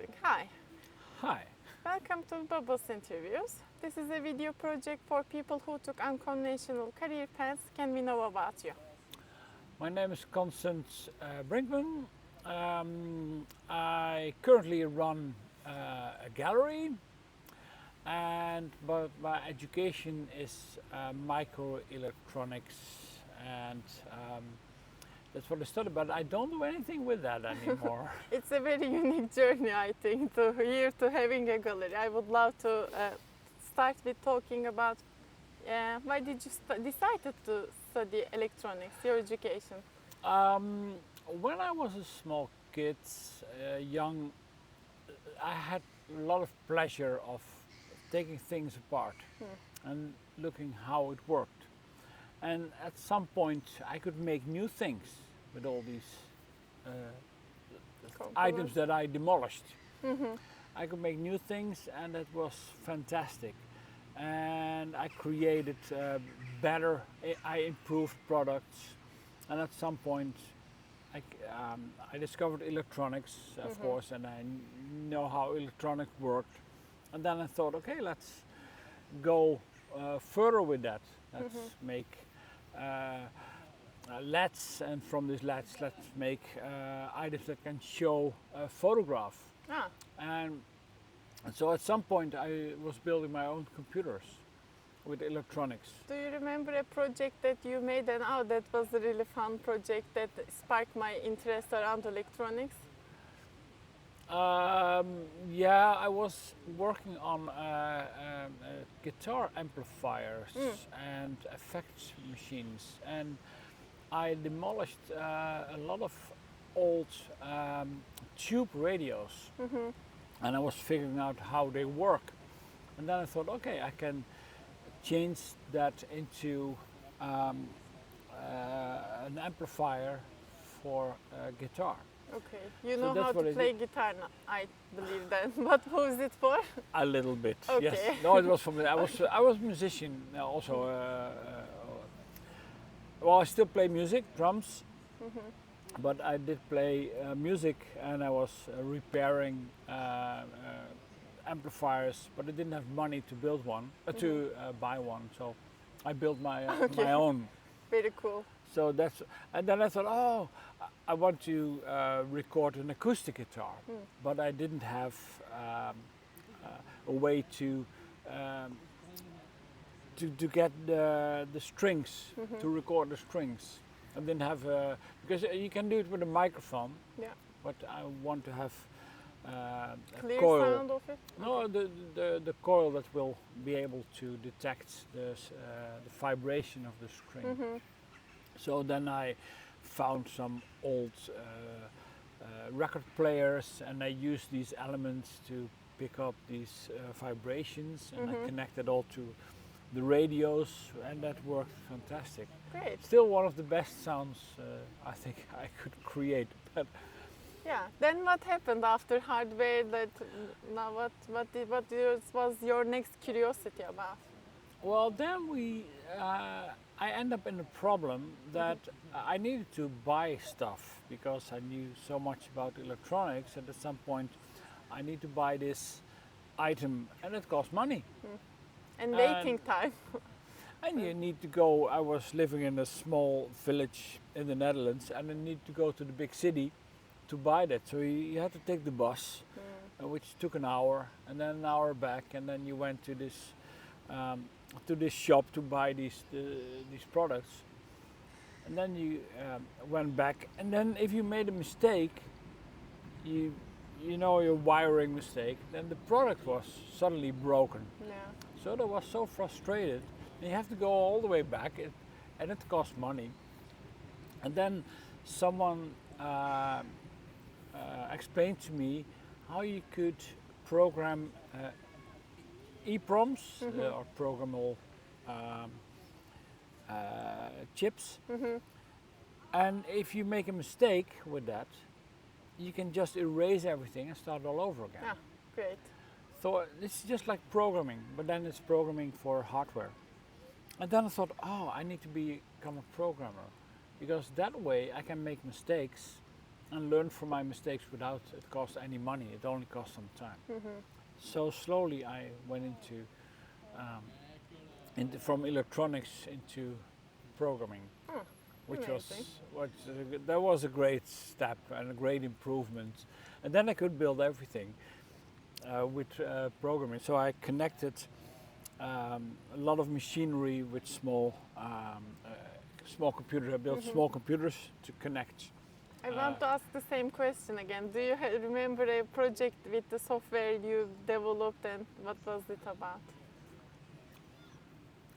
recording. Hi. Hi. Welcome to Bubbles Interviews. This is a video project for people who took unconventional career paths. Can we know about you? My name is Constant Brinkman. I currently run a gallery, but my education is microelectronics, and that's what I studied. But I don't do anything with that anymore. It's a very unique journey, I think, to here to having a gallery. I would love to start with talking about why did you decided to study electronics, your education? When I was a small kid, young, I had a lot of pleasure of taking things apart and looking how it worked. And at some point, I could make new things with all these items that I demolished. I could make new things, and that was fantastic. And I created better, I improved products. And at some point, I discovered electronics, of course, and I know how electronics worked. And then I thought, okay, let's go further with that. Let's make LEDs, and from these LEDs, let's make items that can show a photograph. And so at some point, I was building my own computers with electronics. Do you remember a project that you made and that was a really fun project that sparked my interest around electronics? Yeah, I was working on guitar amplifiers and effects machines, and I demolished a lot of old tube radios, and I was figuring out how they work. And then I thought, okay, I can change that into an amplifier for guitar. Okay, you know how to play guitar, I believe then. But who is it for? A little bit, okay. Yes. No, it was for me. I was a musician also. Well, I still play music, drums, but I did play music, and I was repairing amplifiers, but I didn't have money to build one, to buy one. So I built my own. Very cool. So and then I thought, oh, I want to record an acoustic guitar, but I didn't have a way to get the strings, to record the strings. I didn't have because you can do it with a microphone. Yeah. But I want to have clear a coil. Sound of it. No, the coil that will be able to detect the vibration of the string. So then I found some old record players, and I used these elements to pick up these vibrations, and I connected all to the radios, and that worked fantastic. Great. Still one of the best sounds I think I could create. But yeah. Then what happened after hardware? What was your next curiosity about? Well, then I end up in a problem that I needed to buy stuff because I knew so much about electronics, and at some point I need to buy this item, and it costs money. And waiting time. And you need to go. I was living in a small village in the Netherlands, and I need to go to the big city to buy that. So you had to take the bus, which took an hour, and then an hour back, and then you went to this shop to buy these products, and then you went back, and then if you made a mistake, your wiring mistake, then the product was suddenly broken. Yeah. So I was so frustrated. And you have to go all the way back, and it costs money. And then someone explained to me how you could program EEPROMs or programmable chips. And if you make a mistake with that, you can just erase everything and start all over again. Yeah, great. So it's just like programming, but then it's programming for hardware. And then I thought, oh, I need to become a programmer, because that way I can make mistakes and learn from my mistakes without it cost any money. It only cost some time. So slowly I went from electronics into programming, which Amazing. that was a great step and a great improvement. And then I could build everything with programming. So I connected a lot of machinery with small computers. I built small computers to connect. I want to ask the same question again. Do you remember a project with the software you developed, and what was it about?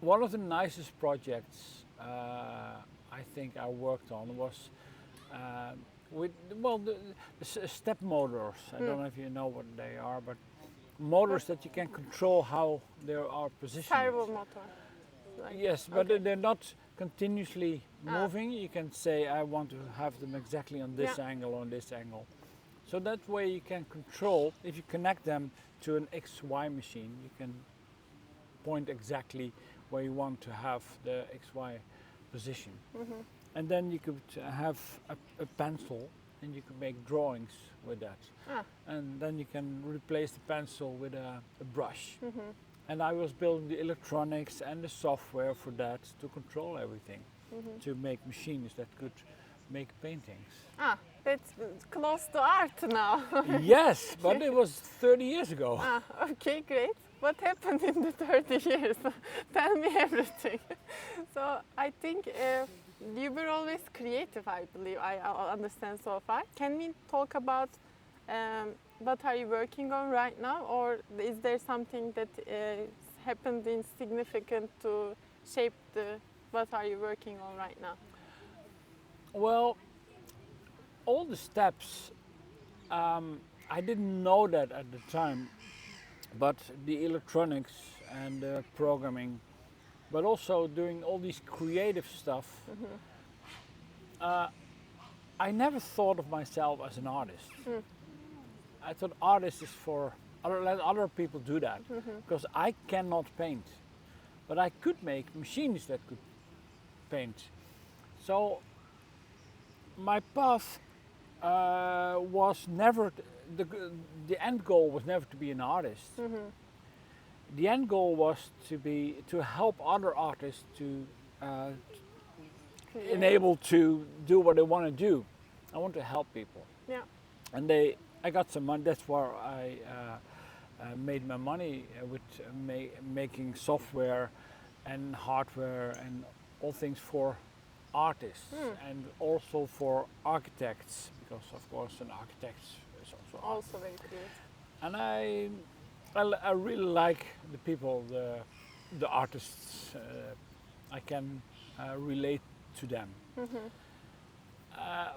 One of the nicest projects I think I worked on was with the step motors. I don't know if you know what they are, but motors that you can control how they are positioned. Servo motor. Like, Yes, but okay. they're not continuously moving. You can say I want to have them exactly on this angle, on this angle. So that way you can control. If you connect them to an XY machine, you can point exactly where you want to have the XY position. And then you could have a pencil and you could make drawings with that. And then you can replace the pencil with a brush. And I was building the electronics and the software for that to control everything, to make machines that could make paintings. That's close to art now. Yes, but it was 30 years ago. Okay, great. What happened in the 30 years? Tell me everything. So I think you were always creative, I believe. I understand so far. Can we talk about what are you working on right now, or is there something that happened in significant to shape what are you working on right now? Well, all the steps, I didn't know that at the time, but the electronics and the programming, but also doing all these creative stuff, I never thought of myself as an artist. I thought artist is for let other people do that, because I cannot paint, but I could make machines that could paint. So my path was never the end goal was never to be an artist. The end goal was to help other artists to enable to do what they want to do. I want to help people. Yeah. And I got some money. That's where I made my money with making software and hardware and all things for artists and also for architects, because of course an architect is Also very creative. and I really like the people, the artists. I can relate to them.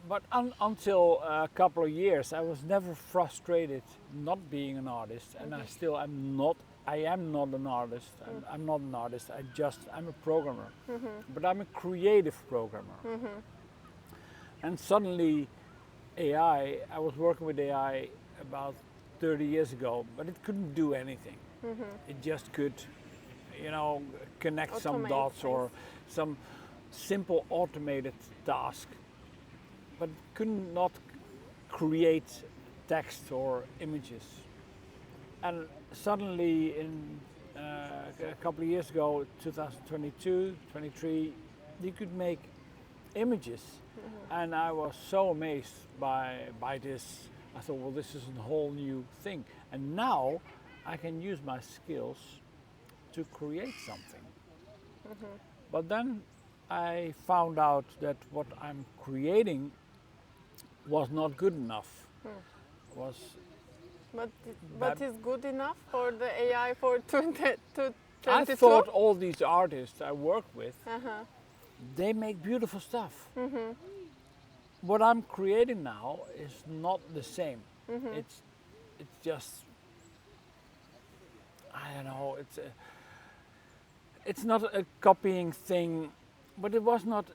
But until a couple of years, I was never frustrated not being an artist, and I still am not. I am not an artist. I'm not an artist. I'm a programmer, but I'm a creative programmer. And suddenly, AI. I was working with AI about 30 years ago, but it couldn't do anything. It just could, connect some Automate dots or things. some simple automated task, but could not create text or images. And suddenly, in a couple of years ago, 2022, 23, you could make images, and I was so amazed by this. I thought, well, this is a whole new thing, and now I can use my skills to create something. But then I found out that what I'm creating was not good enough. Was But is good enough for the AI for 2022? I thought all these artists I work with, they make beautiful stuff. What I'm creating now is not the same. It's just, I don't know. It's not a copying thing, but it was not.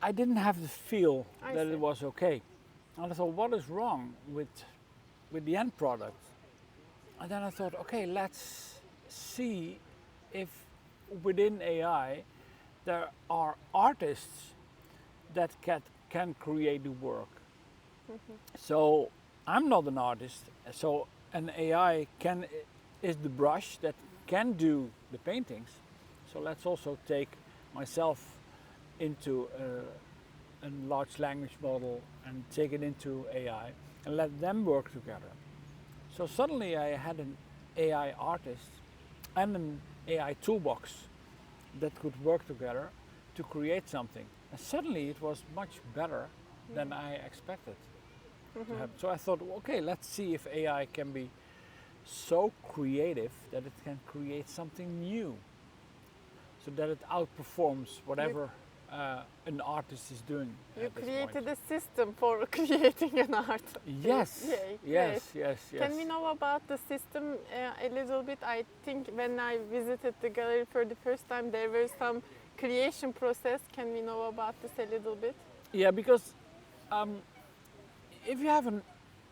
I didn't have the feel that it was okay. And I thought, what is wrong with the end product? And then I thought, okay, let's see if within AI there are artists that can create the work. So I'm not an artist. So an AI is the brush that can do the paintings. So let's also take myself into a large language model and take it into AI and let them work together. So suddenly I had an AI artist and an AI toolbox that could work together to create something. And suddenly it was much better than I expected to have. So I thought, okay, let's see if AI can be so creative that it can create something new, so that it outperforms whatever an artist is doing. You at this created point. a system for creating an art. Yes, Yay, yes, great. yes, yes. Can we know about the system a little bit? I think when I visited the gallery for the first time, there was some creation process. Can we know about this a little bit? Yeah, because if you have an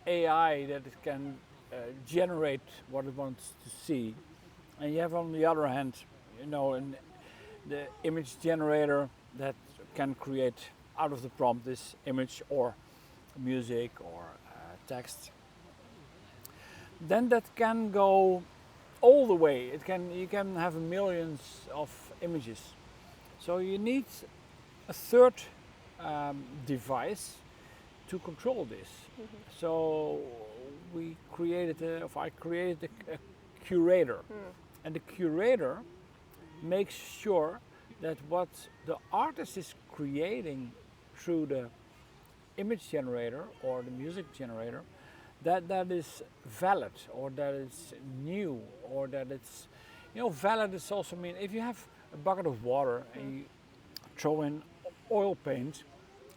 AI that it can generate what it wants to see, and you have on the other hand, the image generator that can create out of the prompt this image or music or text, then that can go all the way. You can have millions of images. So you need a third device to control this. So I created a curator, and the curator makes sure that what the artist is creating through the image generator or the music generator, that is valid, or that it's new, or that it's, valid is also mean if you have a bucket of water and you throw in oil paint,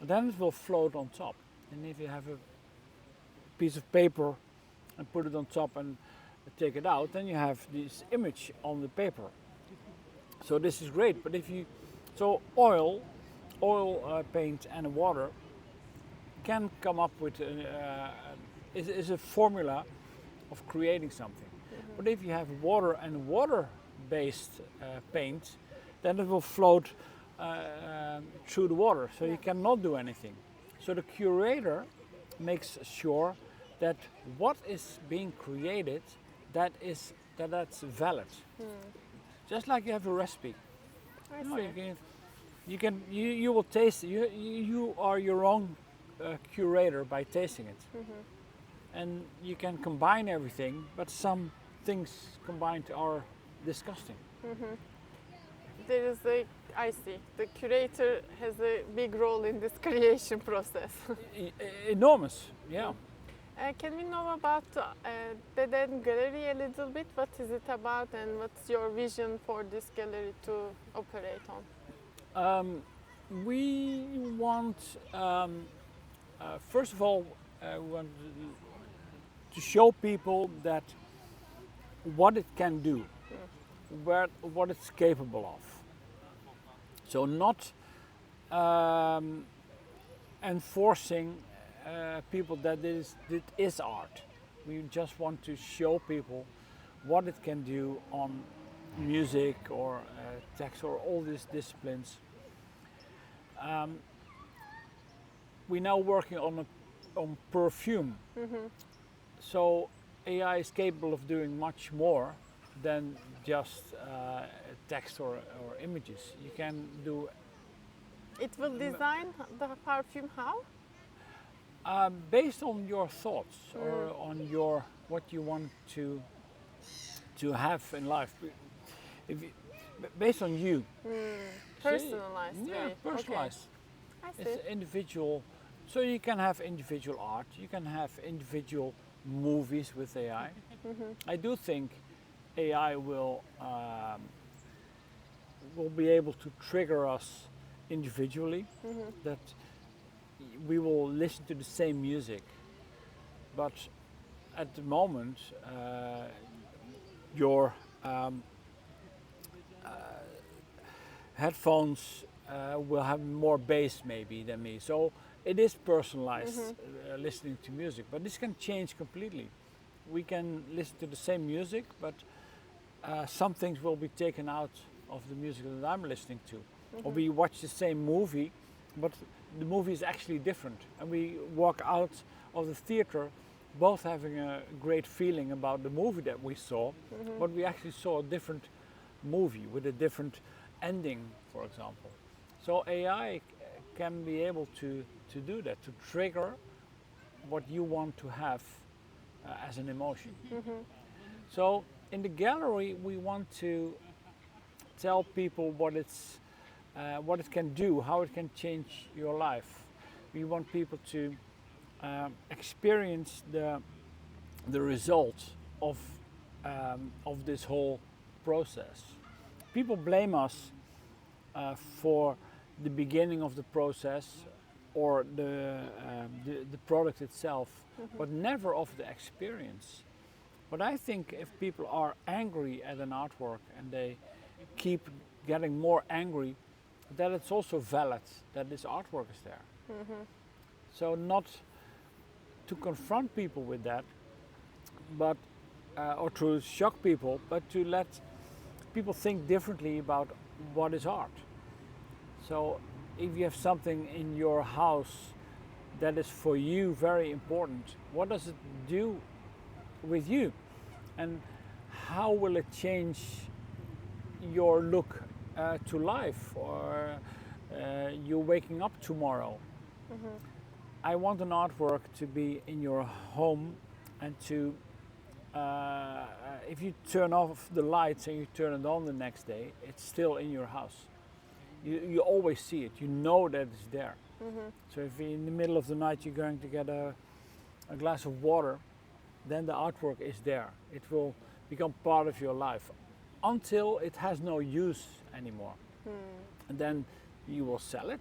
then it will float on top. And if you have a piece of paper and put it on top and take it out, then you have this image on the paper. So this is great. But oil paint and water can come up with is a formula of creating something. But if you have water and water-based paint, then it will float through the water, so you cannot do anything. So the curator makes sure that what is being created, that's valid. Just like you have a recipe. I No, see. you will taste. You are your own curator by tasting it, and you can combine everything. But some things combined are disgusting. I see. The curator has a big role in this creation process. Enormous, yeah. Can we know about the then gallery a little bit? What is it about, and what's your vision for this gallery to operate on? We want, first of all, we want to show people that what it can do, what it's capable of. So not enforcing people that it is art. We just want to show people what it can do on music or text or all these disciplines. We're now working on perfume. So AI is capable of doing much more than just text or images. You can do. It will design the perfume how? Based on your thoughts or on what you want to have in life. Based on you. Personalized. Yeah, Really. personalized. Okay. I see. It's individual. So you can have individual art. You can have individual movies with AI. I do think AI will be able to trigger us individually. That we will listen to the same music, but at the moment your headphones will have more bass maybe than me, so it is personalized listening to music, but this can change completely. We can listen to the same music, but some things will be taken out of the music that I'm listening to. Or we watch the same movie, but the movie is actually different, and we walk out of the theater both having a great feeling about the movie that we saw, but we actually saw a different movie with a different ending, for example. So AI can be able to do that, to trigger what you want to have as an emotion. So in the gallery, we want to tell people what it can do, how it can change your life. We want people to experience the result of this whole process. People blame us for the beginning of the process or the product itself, but never of the experience. But I think if people are angry at an artwork and they keep getting more angry, that it's also valid that this artwork is there. So not to confront people with that, but or to shock people, but to let people think differently about what is art. So if you have something in your house that is for you very important, what does it do with you? And how will it change your look to life, or you waking up tomorrow? I want an artwork to be in your home and to, if you turn off the lights and you turn it on the next day, it's still in your house. You always see it, you know that it's there. So if in the middle of the night you're going to get a glass of water, then the artwork is there. It will become part of your life until it has no use anymore. And then you will sell it,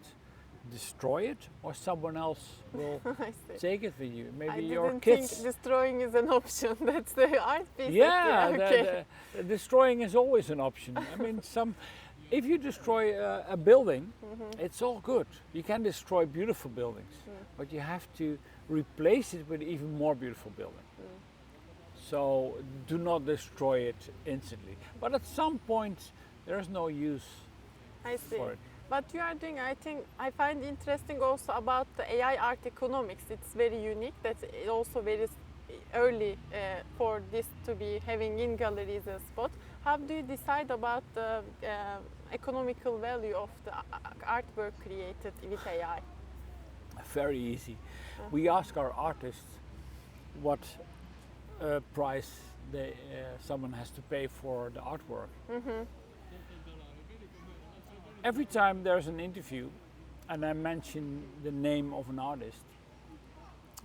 destroy it, or someone else will take it for you. Maybe your didn't kids. think destroying is an option. That's the art piece. Yeah, Okay. the destroying is always an option. I mean, if you destroy a building, it's all good. You can destroy beautiful buildings, but you have to replace it with even more beautiful building. So do not destroy it instantly. But at some point, there is no use I see. for it. But you are doing, I think, I find interesting also about the AI art economics. It's very unique. That's also very early for this to be having in galleries a spot. How do you decide about the economical value of the artwork created with AI? Very easy. We ask our artists what price someone has to pay for the artwork. Every time there's an interview and I mention the name of an artist,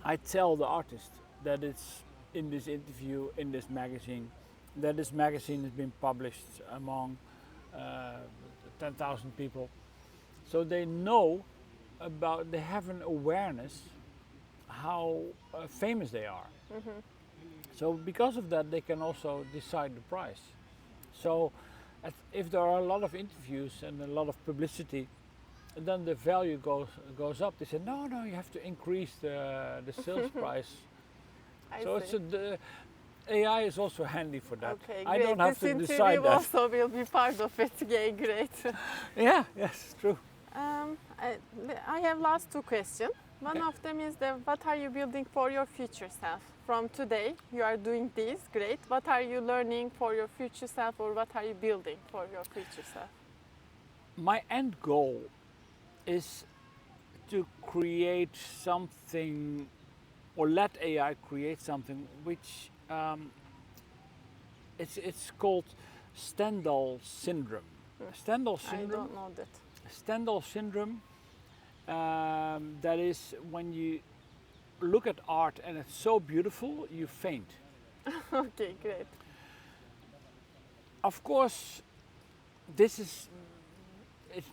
I tell the artist that it's in this interview, in this magazine, that this magazine has been published among 10,000 people. So they know they have an awareness how famous they are. So because of that, they can also decide the price. So if there are a lot of interviews and a lot of publicity, then the value goes up. They say, no, you have to increase the sales price. The AI is also handy for that. Okay, I great. don't have this to decide interview that. also will be part of it. Yeah, great. Yes, true. I have last two questions. One of them is what are you building for your future self? From today, you are doing this, great. What are you learning for your future self, or what are you building for your future self? My end goal is to create something, or let AI create something which it's called Stendhal syndrome. Stendhal syndrome. I don't know that. Stendhal syndrome. That is when you look at art and it's so beautiful, you faint. Okay, great. Of course, it's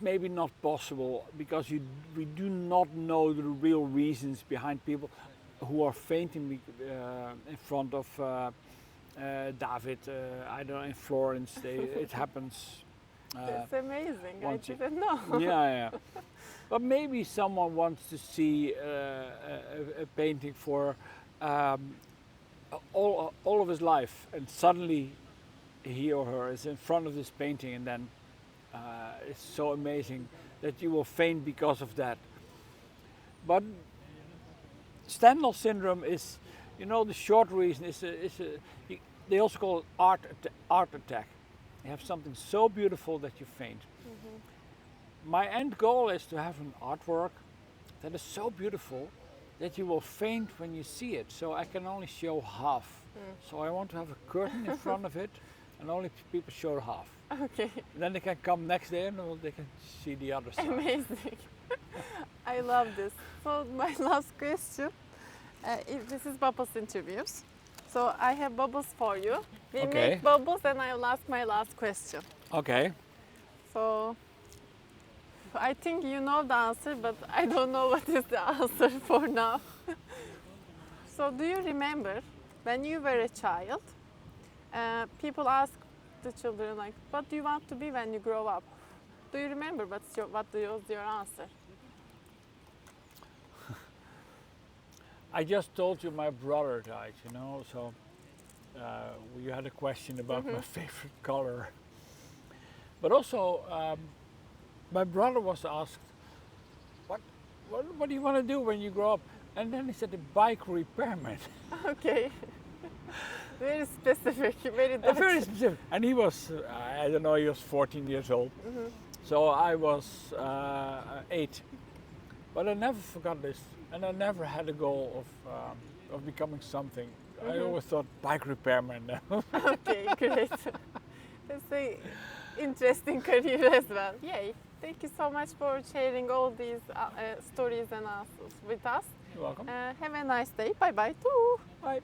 maybe not possible because we do not know the real reasons behind people who are fainting in front of David. I don't know, in Florence, it happens. That's amazing. I once didn't know. Yeah. But maybe someone wants to see a painting for all of his life, and suddenly he or her is in front of this painting, and then it's so amazing that you will faint because of that. But Stendhal syndrome is, you know, the short reason they also call it art attack. You have something so beautiful that you faint. My end goal is to have an artwork that is so beautiful that you will faint when you see it. So I can only show half. So I want to have a curtain in front of it and only people show half. Okay. Then they can come next day and they can see the other side. Amazing. I love this. So my last question, this is Bubbles interviews. So I have bubbles for you. We Okay. make bubbles and I will ask my last question. Okay. So I think you know the answer, but I don't know what is the answer for now. So do you remember when you were a child, people ask the children like, what do you want to be when you grow up? Do you remember what was your answer? I just told you my brother died, you know, so you had a question about my favorite color. But also, my brother was asked, what do you want to do when you grow up? And then he said, a bike repairman. Okay. Very specific, very Very specific. And he was, I don't know, he was 14 years old. So I was 8. But I never forgot this. And I never had a goal of becoming something. I always thought bike repairman. Okay, great. That's an interesting career as well. Yay. Thank you so much for sharing all these stories and answers with us. You're welcome. Have a nice day. Bye bye too. Bye.